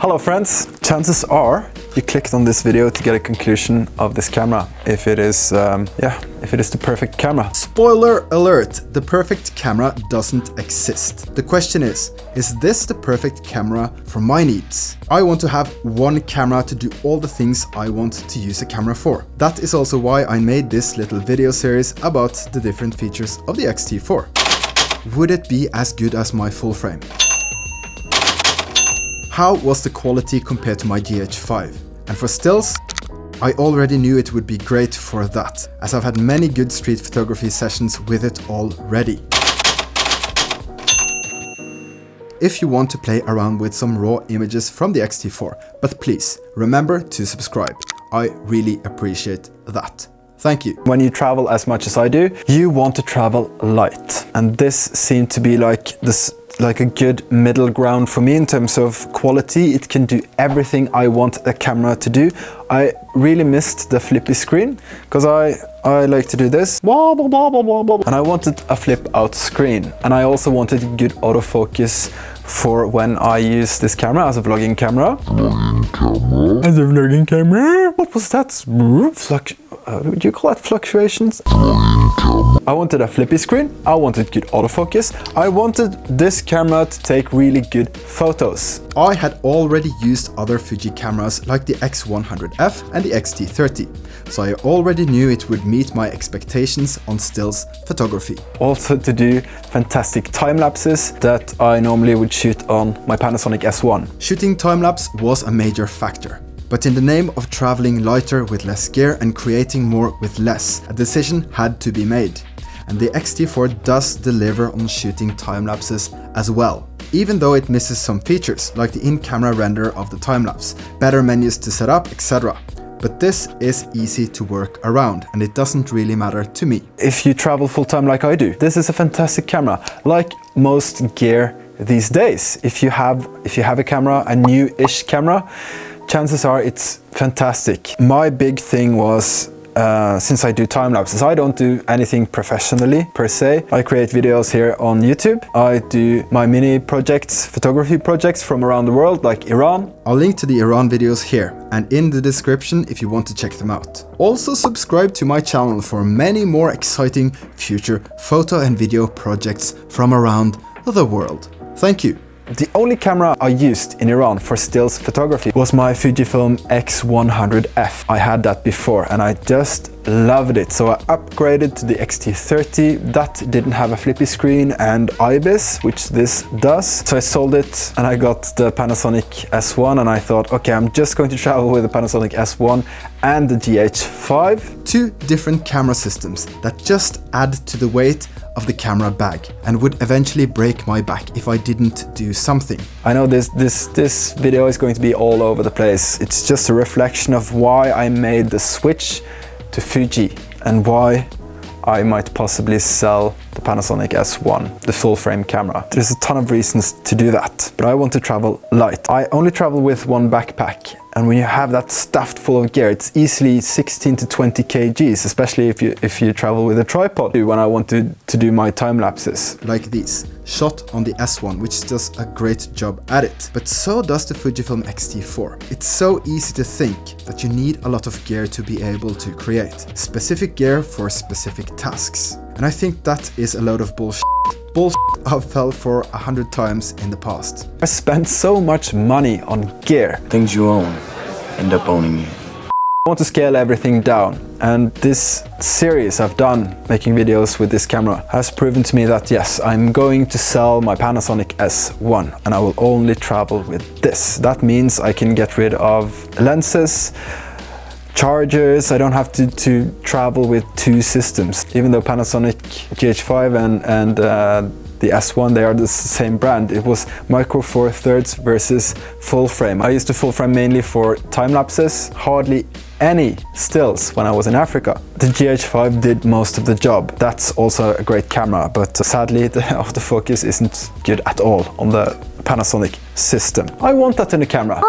Hello friends, chances are you clicked on this video to get a conclusion of this camera, if it is the perfect camera. Spoiler alert, the perfect camera doesn't exist. The question is this the perfect camera for my needs? I want to have one camera to do all the things I want to use a camera for. That is also why I made this little video series about the different features of the XT4. Would it be as good as my full frame? How was the quality compared to my GH5? And for stills, I already knew it would be great for that, as I've had many good street photography sessions with it already. If you want to play around with some raw images from the XT4, but please remember to subscribe. I really appreciate that. Thank you. When you travel as much as I do, you want to travel light. And this seemed to be like a good middle ground for me in terms of quality. It can do everything I want a camera to do. I really missed the flippy screen because I like to do this. And I wanted a flip out screen. And I also wanted good autofocus for when I use this camera as a vlogging camera. What was that? Would you call that fluctuations? I wanted a flippy screen, I wanted good autofocus, I wanted this camera to take really good photos. I had already used other Fuji cameras like the X100F and the XT30, so I already knew it would meet my expectations on stills photography. Also to do fantastic time lapses that I normally would shoot on my Panasonic S1. Shooting time-lapse was a major factor. But in the name of traveling lighter with less gear and creating more with less, a decision had to be made. And the XT4 does deliver on shooting time-lapses as well. Even though it misses some features, like the in-camera render of the time-lapse, better menus to set up, etc. But this is easy to work around, and it doesn't really matter to me. If you travel full-time like I do, this is a fantastic camera. Like most gear these days, if you have a camera, a new-ish camera, chances are it's fantastic. My big thing was, since I do time lapses, I don't do anything professionally per se. I create videos here on YouTube. I do my mini projects, photography projects from around the world, like Iran. I'll link to the Iran videos here and in the description if you want to check them out. Also subscribe to my channel for many more exciting future photo and video projects from around the world. Thank you. The only camera I used in Iran for stills photography was my Fujifilm X100F. I had that before and I just loved it. So I upgraded to the XT30. That didn't have a flippy screen and IBIS, which this does. So I sold it and I got the Panasonic S1 and I thought, okay, I'm just going to travel with the Panasonic S1 and the GH5. Two different camera systems that just add to the weight of the camera bag and would eventually break my back if I didn't do something. I know this video is going to be all over the place. It's just a reflection of why I made the switch to Fuji and why I might possibly sell the Panasonic S1, the full frame camera. There's a ton of reasons to do that, but I want to travel light. I only travel with one backpack, and when you have that stuffed full of gear, it's easily 16 to 20 kgs, especially if you travel with a tripod. When I want to do my time lapses. Like these, shot on the S1, which does a great job at it. But so does the Fujifilm XT4. It's so easy to think that you need a lot of gear to be able to create. Specific gear for specific tasks. And I think that is a load of bullshit. Bullshit I've fell for 100 times in the past. I spent so much money on gear. Things you own end up owning you. I want to scale everything down, and this series I've done making videos with this camera has proven to me that yes, I'm going to sell my Panasonic S1 and I will only travel with this. That means I can get rid of lenses, chargers. I don't have to travel with two systems. Even though Panasonic GH5 and the S1, they are the same brand. It was micro four thirds versus full frame. I used the full frame mainly for time lapses, hardly any stills when I was in Africa. The GH5 did most of the job. That's also a great camera, but sadly the autofocus isn't good at all on the Panasonic system. I want that in the camera.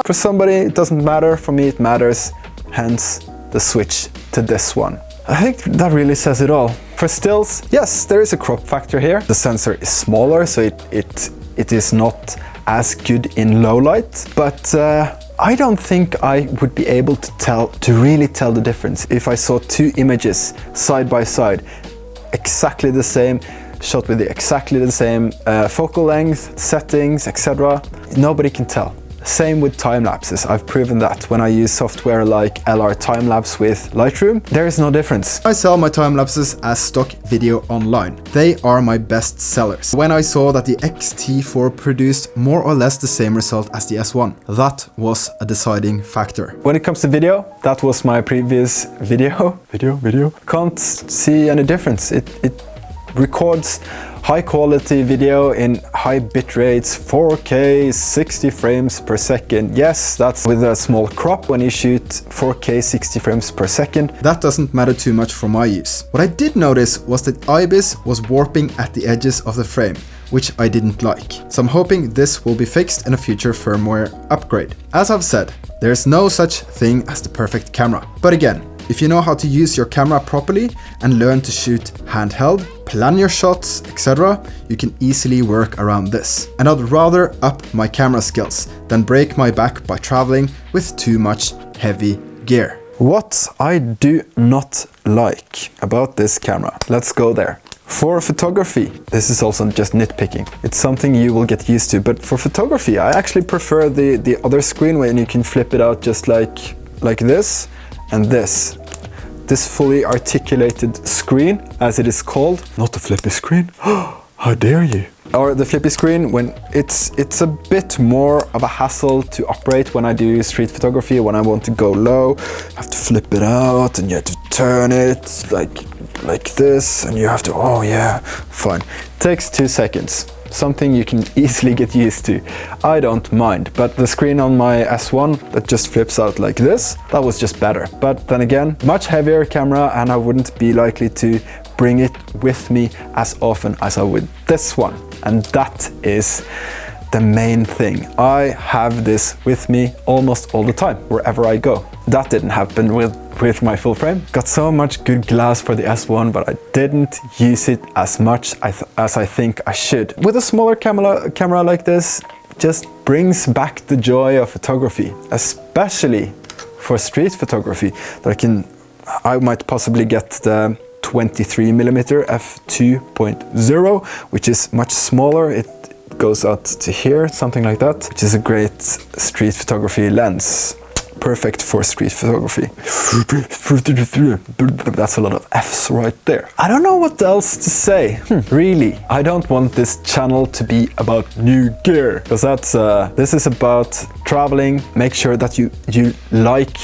For somebody it doesn't matter, for me it matters, hence the switch to this one. I think that really says it all. For stills, yes, there is a crop factor here. The sensor is smaller, so it is not as good in low light, but I don't think I would be able to really tell the difference if I saw two images side by side, exactly the same, shot with exactly the same focal length, settings, etc. Nobody can tell. Same with time lapses. I've proven that when I use software like LR Timelapse with Lightroom, there is no difference. I sell my time lapses as stock video online. They are my best sellers. When I saw that the XT4 produced more or less the same result as the S1, that was a deciding factor. When it comes to video, that was my previous video. Can't see any difference. It records high quality video in high bit rates, 4K 60 frames per second. Yes, that's with a small crop when you shoot 4K 60 frames per second. That doesn't matter too much for my use. What I did notice was that IBIS was warping at the edges of the frame, which I didn't like. So I'm hoping this will be fixed in a future firmware upgrade. As I've said, there's no such thing as the perfect camera. But again, if you know how to use your camera properly and learn to shoot handheld, plan your shots, etc., you can easily work around this. And I'd rather up my camera skills than break my back by traveling with too much heavy gear. What I do not like about this camera, let's go there. For photography, this is also just nitpicking. It's something you will get used to, but for photography, I actually prefer the other screen when you can flip it out just like this. And this fully articulated screen, as it is called, not the flippy screen. How dare you? Or the flippy screen, when it's a bit more of a hassle to operate when I do street photography. When I want to go low, I have to flip it out, and you have to turn it like this, and you have to, oh yeah, fine. Takes 2 seconds. Something you can easily get used to. I don't mind, but the screen on my S1 that just flips out like this, that was just better. But then again, much heavier camera, and I wouldn't be likely to bring it with me as often as I would this one. And that is the main thing. I have this with me almost all the time, wherever I go. That didn't happen with my full frame. Got so much good glass for the S1, but I didn't use it as much as I think I should. With a smaller camera like this, just brings back the joy of photography, especially for street photography. That I might possibly get the 23mm f2.0, which is much smaller. It goes out to here, something like that, which is a great street photography lens. Perfect for street photography. That's a lot of F's right there. I don't know what else to say. Really, I don't want this channel to be about new gear, because this is about traveling. Make sure that you like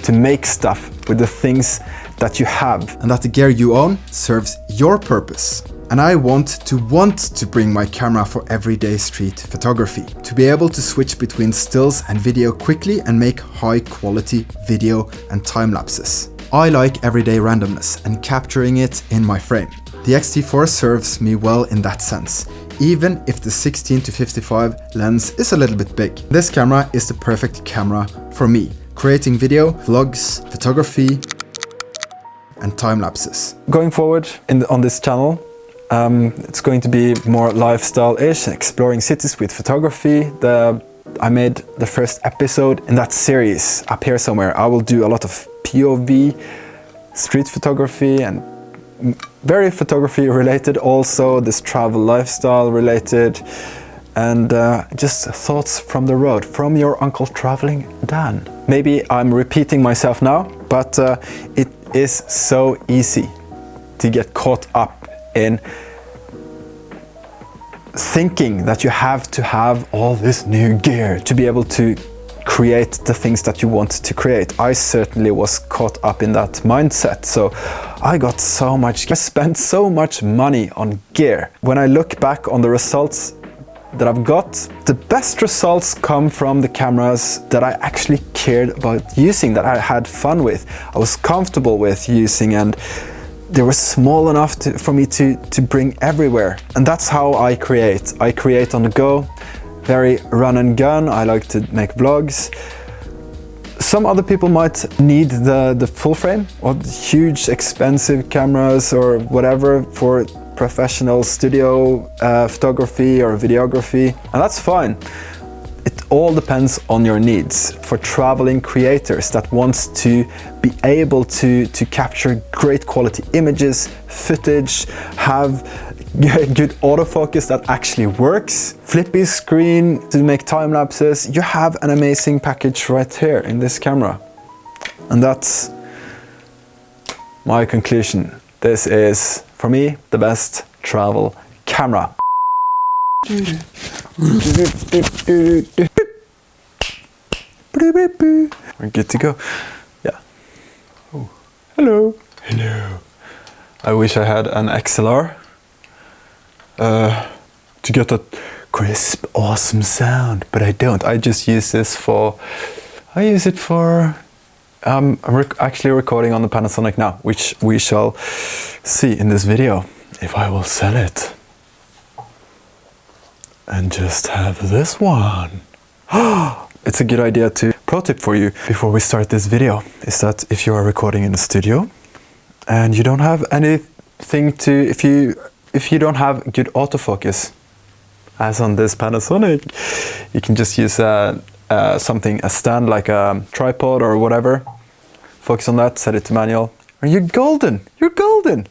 to make stuff with the things that you have, and that the gear you own serves your purpose. And I want to bring my camera for everyday street photography, to be able to switch between stills and video quickly and make high quality video and time lapses. I like everyday randomness and capturing it in my frame. The XT4 serves me well in that sense, even if the 16-55 lens is a little bit big. This camera is the perfect camera for me, creating video, vlogs, photography, and time lapses. Going forward on this channel, it's going to be more lifestyle-ish, exploring cities with photography. I made the first episode in that series up here somewhere. I will do a lot of POV, street photography, and very photography related also, this travel lifestyle related, and just thoughts from the road, from your Uncle Traveling Dan. Maybe I'm repeating myself now, but it is so easy to get caught up in thinking that you have to have all this new gear to be able to create the things that you want to create. I certainly was caught up in that mindset, so I spent so much money on gear. When I look back on the results that I've got, the best results come from the cameras that I actually cared about using, that I had fun with, I was comfortable with using, and they were small enough for me to bring everywhere. And that's how I create. I create on the go, very run and gun. I like to make vlogs. Some other people might need the full frame or huge expensive cameras or whatever for professional studio photography or videography, and that's fine. It all depends on your needs. For traveling creators that wants to be able to capture great quality images, footage, have good autofocus that actually works, flippy screen to make time lapses, you have an amazing package right here in this camera. And that's my conclusion. This is, for me, the best travel camera. We're good to go. Yeah. Oh. Hello. Hello. I wish I had an XLR to get that crisp, awesome sound, but I don't. I just use this for. I use it for. I'm actually recording on the Panasonic now, which we shall see in this video if I will sell it. And just have this one. It's a good idea to pro tip for you before we start this video is that if you are recording in a studio and you don't have anything to, if you don't have good autofocus, as on this Panasonic, you can just use something, a stand like a tripod or whatever. Focus on that, set it to manual, and you're golden. You're golden.